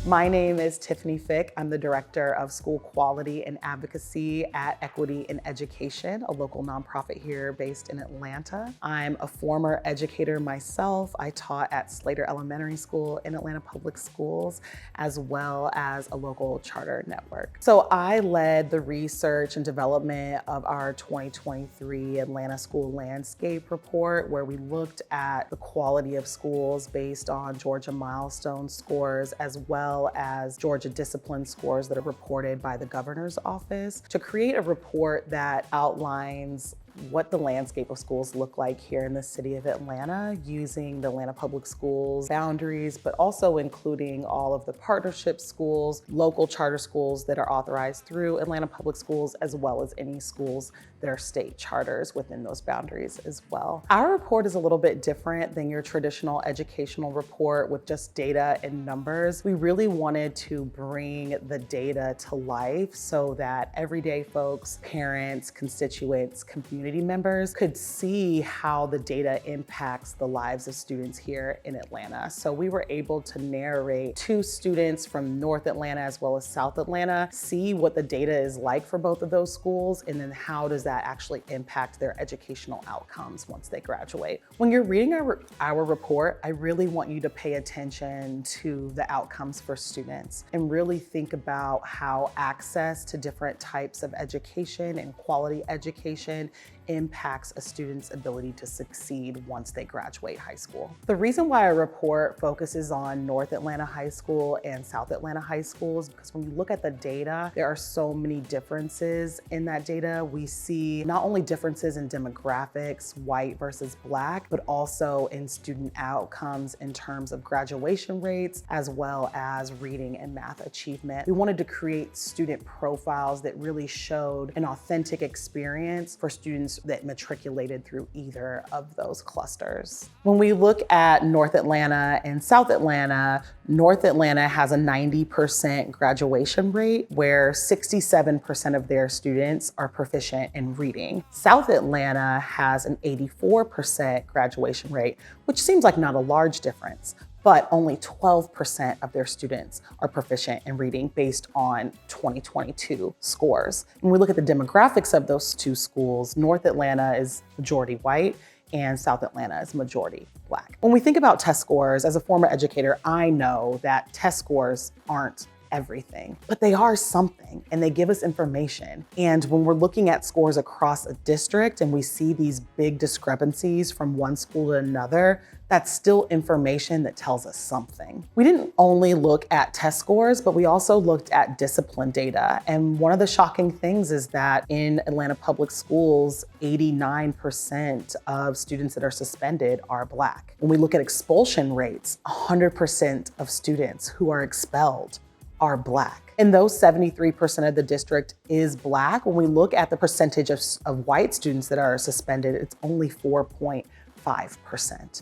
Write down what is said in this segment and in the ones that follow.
My name is Tiffany Fick. I'm the Director of School Quality and Advocacy at Equity in Education, a local nonprofit here based in Atlanta. I'm a former educator myself. I taught at Slater Elementary School in Atlanta Public Schools, as well as a local charter network. So I led the research and development of our 2023 Atlanta School Landscape Report, where we looked at the quality of schools based on Georgia milestone scores, as well as Georgia discipline scores that are reported by the governor's office, to create a report that outlines what the landscape of schools look like here in the city of Atlanta, using the Atlanta Public Schools boundaries, but also including all of the partnership schools, local charter schools that are authorized through Atlanta Public Schools, as well as any schools that are state charters within those boundaries as well. Our report is a little bit different than your traditional educational report with just data and numbers. We really wanted to bring the data to life so that everyday folks, parents, constituents, community members could see how the data impacts the lives of students here in Atlanta. So we were able to narrate to students from North Atlanta as well as South Atlanta, see what the data is like for both of those schools, and then how does that actually impact their educational outcomes once they graduate. When you're reading our report, I really want you to pay attention to the outcomes for students and really think about how access to different types of education and quality education impacts a student's ability to succeed once they graduate high school. The reason why our report focuses on North Atlanta High School and South Atlanta High School is because when you look at the data, there are so many differences in that data. We see not only differences in demographics, white versus Black, but also in student outcomes in terms of graduation rates, as well as reading and math achievement. We wanted to create student profiles that really showed an authentic experience for students that matriculated through either of those clusters. When we look at North Atlanta and South Atlanta, North Atlanta has a 90% graduation rate, where 67% of their students are proficient in reading. South Atlanta has an 84% graduation rate, which seems like not a large difference, but only 12% of their students are proficient in reading based on 2022 scores. When we look at the demographics of those two schools, North Atlanta is majority white and South Atlanta is majority Black. When we think about test scores, as a former educator, I know that test scores aren't everything, but they are something and they give us information. And when we're looking at scores across a district and we see these big discrepancies from one school to another, that's still information that tells us something. We didn't only look at test scores, but we also looked at discipline data. And one of the shocking things is that in Atlanta Public Schools, 89% of students that are suspended are Black. When we look at expulsion rates, 100% of students who are expelled are Black. And though 73% of the district is Black, when we look at the percentage of white students that are suspended, it's only 4.5%.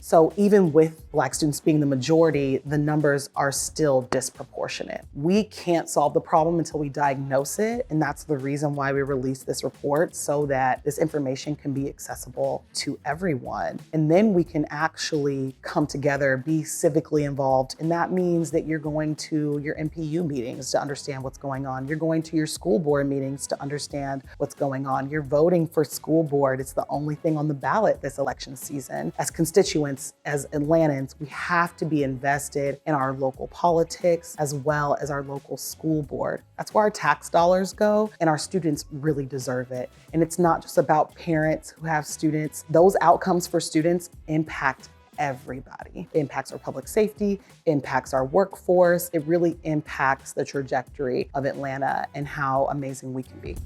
So even with Black students being the majority, the numbers are still disproportionate. We can't solve the problem until we diagnose it, and that's the reason why we released this report, so that this information can be accessible to everyone. And then we can actually come together, be civically involved, and that means that you're going to your MPU meetings to understand what's going on. You're going to your school board meetings to understand what's going on. You're voting for school board. It's the only thing on the ballot this election season. As constituents, as Atlantans, we have to be invested in our local politics as well as our local school board. That's where our tax dollars go, and our students really deserve it. And it's not just about parents who have students. Those outcomes for students impact everybody. It impacts our public safety, impacts our workforce. It really impacts the trajectory of Atlanta and how amazing we can be.